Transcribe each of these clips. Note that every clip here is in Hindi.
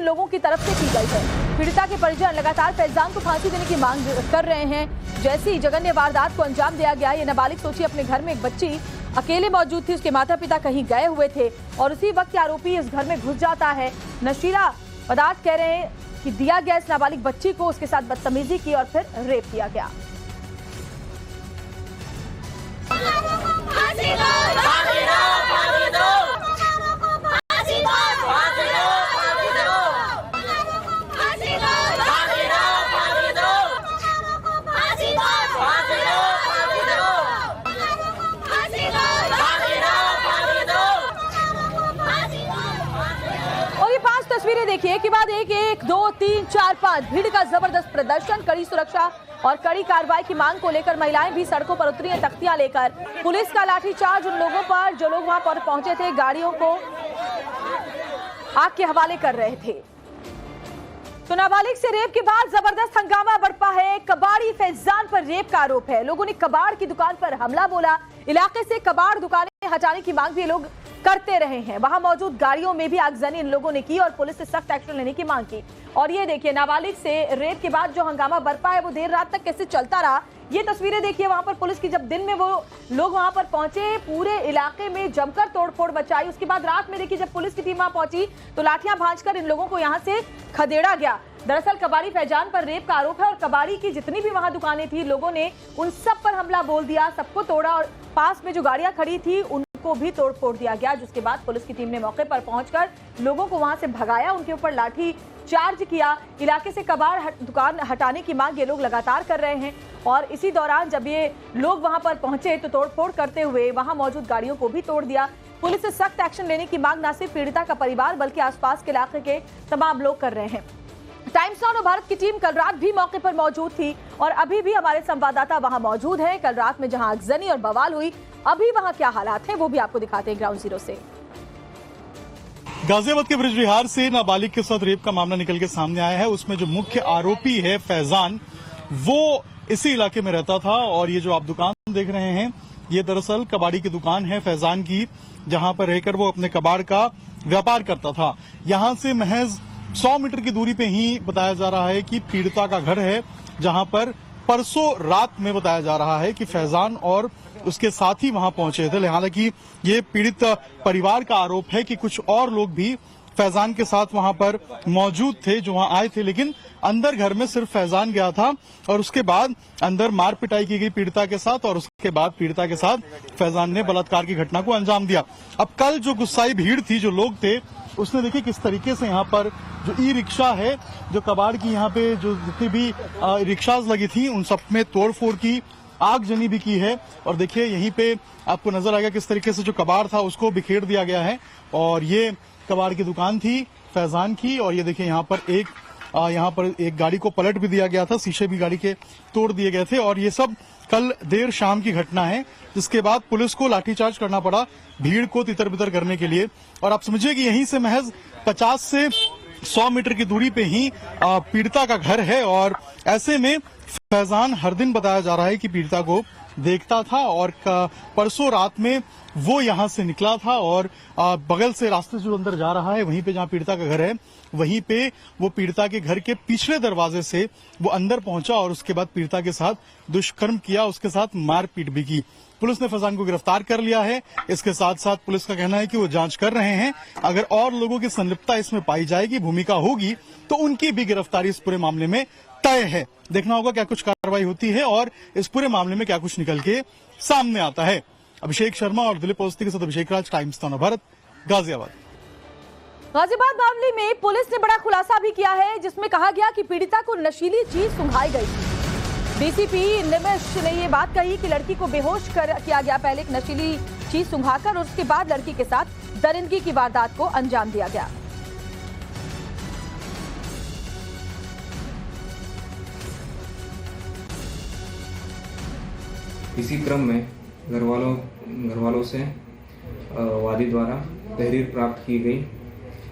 लोगों की तरफ से की गई है। पीड़िता के परिजन लगातार फैजान को फांसी देने की मांग कर रहे हैं। जैसी जघन्य वारदात को अंजाम दिया गया, ये नाबालिग सोचिए अपने घर में एक बच्ची अकेले मौजूद थी, उसके माता पिता कहीं गए हुए थे और उसी वक्त आरोपी इस घर में घुस जाता है। नशीला पदार्थ कह रहे हैं कि दिया गया इस नाबालिग बच्ची को, उसके साथ बदतमीजी की और फिर रेप किया गया। तस्वीरें देखिए एक के बाद एक 1 2 3 4 5 भीड़ का जबरदस्त प्रदर्शन, कड़ी सुरक्षा और कड़ी कार्रवाई की मांग को लेकर महिलाएं भी सड़कों पर उतरी हैं, तख्तियां लेकर। पुलिस का लाठीचार्ज उन लोगों पर जो लोग वहां पर पहुंचे थे, गाड़ियों को आग के हवाले कर रहे थे। तो नाबालिग से रेप के बाद जबरदस्त हंगामा बरपा है। कबाड़ी फैजान पर रेप का आरोप है। लोगों ने कबाड़ की दुकान पर हमला बोला। इलाके से कबाड़ दुकानें हटाने की मांग भी लोग करते रहे हैं। वहां मौजूद गाड़ियों में भी आगजनी इन लोगों ने की और पुलिस से सख्त एक्शन लेने की मांग की। और ये देखिए नाबालिग से रेप के बाद जो हंगामा बरपा है वो देर रात तक कैसे चलता रहा, ये तस्वीरें देखिए। वहां पर पुलिस की जब दिन में वो लोग वहां पर पहुंचे, पूरे इलाके में जमकर तोड़फोड़ मचाई। उसके बाद रात में देखिए जब पुलिस की टीम वहां पहुंची तो लाठियां भांजकर इन लोगों को यहां से खदेड़ा गया। दरअसल कबाड़ी फैजान पर रेप का आरोप है और कबाड़ी की जितनी भी वहां दुकानें थी, लोगों ने उन सब पर हमला बोल दिया, सबको तोड़ा और पास में जो गाड़ियां खड़ी थी उनको भी तोड़ फोड़ दिया गया। जिसके बाद पुलिस की टीम ने मौके पर पहुंचकर लोगों को वहां से भगाया, उनके ऊपर लाठी चार्ज किया। इलाके से कबाड़ दुकान हटाने की मांग ये लोग लगातार कर रहे हैं और इसी दौरान जब ये लोग वहां पर पहुंचे तो तोड़फोड़ करते हुए वहां मौजूद गाड़ियों को भी तोड़ दिया। पुलिस से सख्त एक्शन लेने की मांग न सिर्फ पीड़िता का परिवार बल्कि आसपास के इलाके के तमाम लोग कर रहे हैं। टाइम्स नाउ भारत की टीम कल रात भी मौके पर मौजूद थी और अभी भी हमारे संवाददाता वहां मौजूद हैं। कल रात में जहां आगजनी और बवाल हुई, अभी वहां क्या हालात हैं वो भी आपको दिखाते हैं ग्राउंड जीरो से। गाजियाबाद के ब्रिज विहार से नाबालिग के साथ रेप का मामला निकल के सामने आया है। उसमें जो मुख्य आरोपी है फैजान, वो इसी इलाके में रहता था और ये जो आप दुकान देख रहे हैं ये दरअसल कबाड़ी की दुकान है फैजान की, जहां पर रहकर वो अपने कबाड़ का व्यापार करता था। यहां से महज 100 मीटर की दूरी पे ही बताया जा रहा है कि पीड़िता का घर है, जहां पर परसों रात में बताया जा रहा है कि फैजान और उसके साथी वहां पहुंचे थे। हालांकि ये पीड़ित परिवार का आरोप है कि कुछ और लोग भी फैजान के साथ वहां पर मौजूद थे जो वहां आए थे, लेकिन अंदर घर में सिर्फ फैजान गया था और उसके बाद अंदर मार पिटाई की गई पीड़िता के साथ और उसके बाद पीड़िता के साथ फैजान ने बलात्कार की घटना को अंजाम दिया। अब कल जो गुस्साई भीड़ थी, जो लोग थे, उसने देखिए किस तरीके से यहाँ पर जो ई रिक्शा है, जो कबाड़ की यहाँ पे जो जितनी भी रिक्शाज लगी थी उन सब में तोड़फोड़ की, आगजनी भी की है। और देखिए यहीं पे आपको नजर आएगा किस तरीके से जो कबाड़ था उसको बिखेर दिया गया है। और ये कबाड़ की दुकान थी फैजान की और ये देखिए यहाँ पर एक गाड़ी को पलट भी दिया गया था, शीशे भी गाड़ी के तोड़ दिए गए थे। और ये सब कल देर शाम की घटना है, जिसके बाद पुलिस को लाठीचार्ज करना पड़ा भीड़ को तितर बितर करने के लिए। और आप समझिए कि यहीं से महज 50 से 100 मीटर की दूरी पे ही पीड़िता का घर है और ऐसे में फैजान हर दिन बताया जा रहा है कि पीड़िता को देखता था और परसों रात में वो यहां से निकला था और बगल से रास्ते जो अंदर जा रहा है वहीं पे जहां पीड़िता का घर है, वहीं पे वो पीड़िता के घर के पिछले दरवाजे से वो अंदर पहुंचा और उसके बाद पीड़िता के साथ दुष्कर्म किया, उसके साथ मारपीट भी की। पुलिस ने फैजान को गिरफ्तार कर लिया है। इसके साथ साथ पुलिस का कहना है कि वो जांच कर रहे हैं, अगर और लोगों की संलिप्तता इसमें पाई जाएगी, भूमिका होगी, तो उनकी भी गिरफ्तारी इस पूरे मामले में तय है। देखना होगा क्या कुछ कार्रवाई होती है और इस पूरे मामले में क्या कुछ निकल के सामने आता है। अभिषेक शर्मा और दिलीप अवस्थी के साथ अभिषेक राज, टाइम्स नाउ भारत, गाजियाबाद। गाजियाबाद मामले में पुलिस ने बड़ा खुलासा भी किया है, जिसमें कहा गया कि पीड़िता को नशीली चीज सुंघाई गई थी। डीसीपी निमिष ने ये बात कही कि लड़की को बेहोश किया गया, पहले एक नशीली चीज सुंघाकर और उसके बाद लड़की के साथ दरिंदगी की वारदात को अंजाम दिया गया। इसी क्रम में घर वालों से वादी द्वारा तहरीर प्राप्त की गई,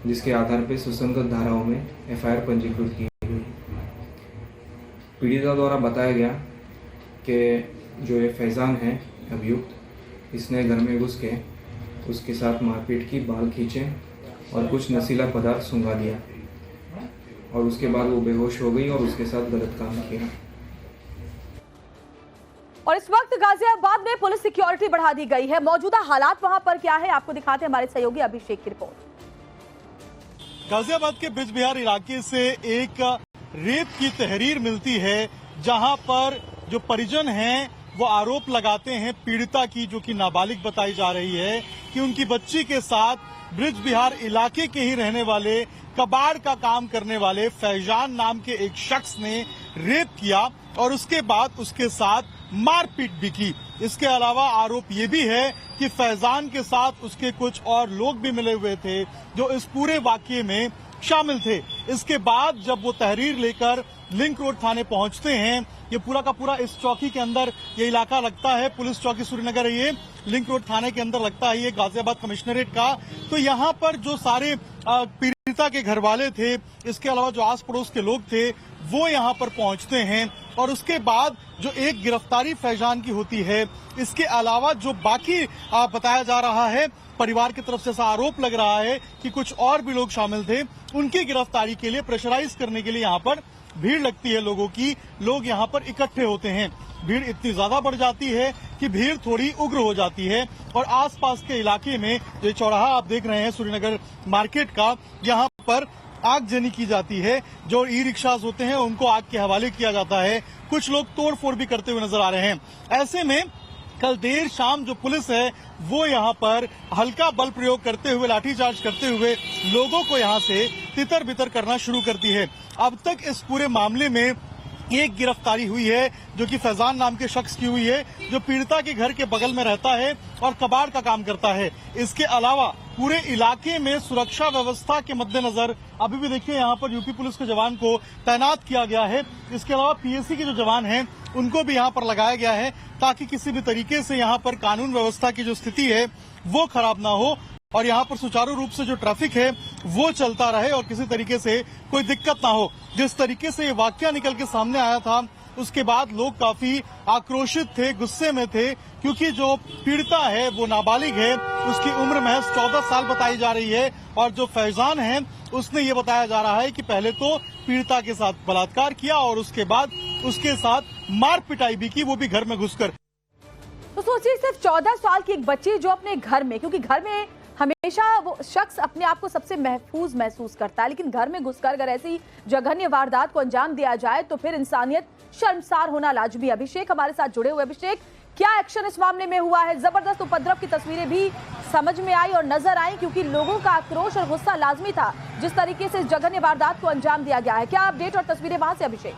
जिसके आधार पर सुसंगत धाराओं में एफआईआर पंजीकृत की गई। पीड़िता द्वारा बताया गया कि जो ये फैजान है अभियुक्त, इसने घर में घुस के उसके साथ मारपीट की, बाल खींचे और कुछ नशीला पदार्थ सूंघा दिया। और उसके बाद वो बेहोश हो गई और उसके साथ गलत काम किया। और इस वक्त गाजियाबाद में पुलिस सिक्योरिटी बढ़ा दी गई है। मौजूदा हालात वहां पर क्या है, आपको दिखाते हैं हमारे सहयोगी अभिषेक की रिपोर्ट। गाजियाबाद के ब्रिज बिहार इलाके से एक रेप की तहरीर मिलती है, जहां पर जो परिजन हैं वो आरोप लगाते हैं पीड़िता की, जो कि नाबालिग बताई जा रही है, कि उनकी बच्ची के साथ ब्रिज बिहार इलाके के ही रहने वाले कबाड़ का काम करने वाले फैजान नाम के एक शख्स ने रेप किया और उसके बाद उसके साथ मारपीट भी की। इसके अलावा आरोप ये भी है कि फैजान के साथ उसके कुछ और लोग भी मिले हुए थे जो इस पूरे वाकये में शामिल थे। इसके बाद जब वो तहरीर लेकर लिंक रोड थाने पहुंचते हैं, ये पूरा का पूरा इस चौकी के अंदर ये इलाका लगता है, पुलिस चौकी सूर्यनगर है, ये लिंक रोड थाने के अंदर लगता है, ये गाजियाबाद कमिश्नरेट का। तो यहाँ पर जो सारे पीड़िता के घर वाले थे, इसके अलावा जो आस पड़ोस के लोग थे, वो यहाँ पर पहुंचते हैं और उसके बाद जो एक गिरफ्तारी फैजान की होती है, इसके अलावा जो बाकी बताया जा रहा है, परिवार की तरफ से ऐसा आरोप लग रहा है कि कुछ और भी लोग शामिल थे, उनकी गिरफ्तारी के लिए प्रेशराइज करने के लिए यहाँ पर भीड़ लगती है लोगों की, लोग यहाँ पर इकट्ठे होते हैं। भीड़ इतनी ज्यादा बढ़ जाती है कि भीड़ थोड़ी उग्र हो जाती है और आसपास के इलाके में जो चौराहा आप देख रहे हैं सूर्यनगर मार्केट का, यहाँ पर आगजनी की जाती है। जो ई रिक्शाज होते हैं उनको आग के हवाले किया जाता है, कुछ लोग तोड़फोड़ भी करते हुए नजर आ रहे हैं। ऐसे में कल देर शाम जो पुलिस है वो यहाँ पर हल्का बल प्रयोग करते हुए, लाठीचार्ज करते हुए लोगों को यहाँ से तितर बितर करना शुरू करती है। अब तक इस पूरे मामले में एक गिरफ्तारी हुई है जो कि फैजान नाम के शख्स की हुई है, जो पीड़िता के घर के बगल में रहता है और कबाड़ का काम करता है। इसके अलावा पूरे इलाके में सुरक्षा व्यवस्था के मद्देनजर अभी भी देखिए यहाँ पर यूपी पुलिस के जवान को तैनात किया गया है। इसके अलावा पीएसी के जो जवान हैं उनको भी यहाँ पर लगाया गया है ताकि किसी भी तरीके से यहाँ पर कानून व्यवस्था की जो स्थिति है वो खराब ना हो और यहाँ पर सुचारू रूप से जो ट्रैफिक है वो चलता रहे और किसी तरीके से कोई दिक्कत ना हो। जिस तरीके से ये वाकया निकल के सामने आया था उसके बाद लोग काफी आक्रोशित थे, गुस्से में थे, क्योंकि जो पीड़िता है वो नाबालिग है, उसकी उम्र महज 14 साल बताई जा रही है और जो फैजान है उसने ये बताया जा रहा है कि पहले तो पीड़िता के साथ बलात्कार किया और उसके बाद उसके साथ मार पिटाई भी की, वो भी घर में घुसकर। तो सोचिए सिर्फ 14 साल की एक बच्ची जो अपने घर में, क्योंकि घर में हमेशा वो शख्स अपने आप को सबसे महफूज महसूस करता है, लेकिन घर में घुसकर अगर ऐसी जघन्य वारदात को अंजाम दिया जाए तो फिर इंसानियत शर्मसार होना लाजमी। अभिषेक हमारे साथ जुड़े हुए। अभिषेक, क्या एक्शन इस मामले में हुआ है? जबरदस्त उपद्रव की तस्वीरें भी समझ में आई और नजर आई, क्योंकि लोगों का आक्रोश और गुस्सा लाजमी था जिस तरीके से इस जघन्य वारदात को अंजाम दिया गया है। क्या अपडेट और तस्वीरें वहां से अभिषेक?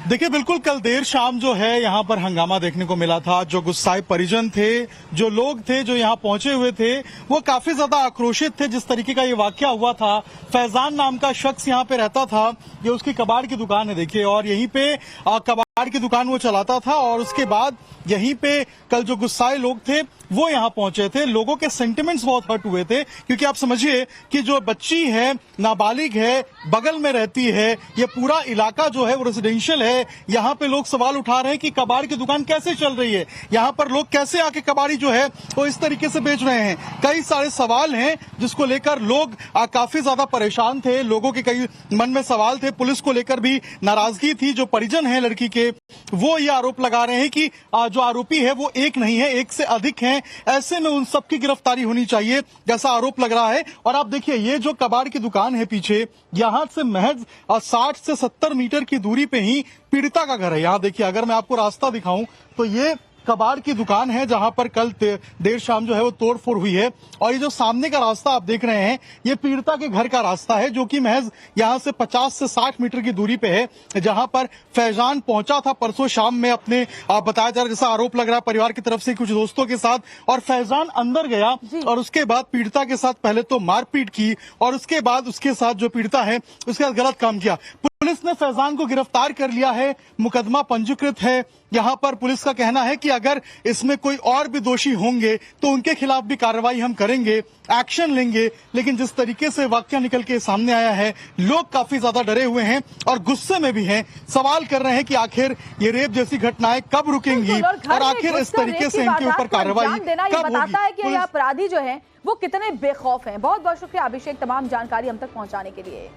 देखिए, बिल्कुल कल देर शाम जो है यहाँ पर हंगामा देखने को मिला था। जो गुस्साए परिजन थे, जो लोग थे जो यहाँ पहुंचे हुए थे, वो काफी ज्यादा आक्रोशित थे जिस तरीके का ये वाकया हुआ था। फैजान नाम का शख्स यहाँ पे रहता था, ये उसकी कबाड़ की दुकान है देखिए, और यहीं पे कबाड़ की दुकान वो चलाता था और उसके बाद यहीं पे कल जो गुस्साए लोग थे वो यहाँ पहुंचे थे। लोगों के सेंटिमेंट्स बहुत हर्ट हुए थे, क्योंकि आप समझिए कि जो बच्ची है, नाबालिग है, बगल में रहती है, ये पूरा इलाका जो है वो रेजिडेंशियल है। यहाँ पे लोग सवाल उठा रहे हैं कि कबाड़ की दुकान कैसे चल रही है, यहाँ पर लोग कैसे आके कबाड़ी जो है वो इस तरीके से बेच रहे हैं। कई सारे सवाल हैं जिसको लेकर लोग काफी ज्यादा परेशान थे, लोगों के कई मन में सवाल थे, पुलिस को लेकर भी नाराजगी थी। जो परिजन है लड़की के, वो ये आरोप लगा रहे हैं कि जो आरोपी है वो एक नहीं है, एक से अधिक हैं। ऐसे में उन सबकी गिरफ्तारी होनी चाहिए जैसा आरोप लग रहा है। और आप देखिए, ये जो कबाड़ की दुकान है पीछे, यहां से महज 60 से 70 मीटर की दूरी पे ही पीड़िता का घर है। यहाँ देखिए, अगर मैं आपको रास्ता दिखाऊं तो ये कबाड़ की दुकान है जहां पर कल देर शाम जो है वो तोड़फोड़ हुई है। और ये जो सामने का रास्ता आप देख रहे हैं, ये पीड़िता के घर का रास्ता है, जो कि महज यहां से 50 से 60 मीटर की दूरी पे है, जहां पर फैजान पहुंचा था परसों शाम में अपने बताया जा रहा, जैसा आरोप लग रहा है परिवार की तरफ से, कुछ दोस्तों के साथ। और फैजान अंदर गया और उसके बाद पीड़िता के साथ पहले तो मारपीट की और उसके बाद उसके साथ जो पीड़िता है उसके साथ गलत काम किया। पुलिस ने फैजान को गिरफ्तार कर लिया है, मुकदमा पंजीकृत है। यहां पर पुलिस का कहना है कि अगर इसमें कोई और भी दोषी होंगे तो उनके खिलाफ भी कार्रवाई हम करेंगे, एक्शन लेंगे। लेकिन जिस तरीके से वाकया निकल के सामने आया है, लोग काफी ज्यादा डरे हुए हैं और गुस्से में भी हैं। सवाल कर रहे हैं कि आखिर ये रेप जैसी घटनाएं कब रुकेंगी और आखिर इस तरीके से इनके ऊपर कार्रवाई कब बताता है कि होगी। ये अपराधी जो है वो कितने बेखौफ हैं। बहुत बहुत शुक्रिया अभिषेक तमाम जानकारी हम तक पहुंचाने के लिए।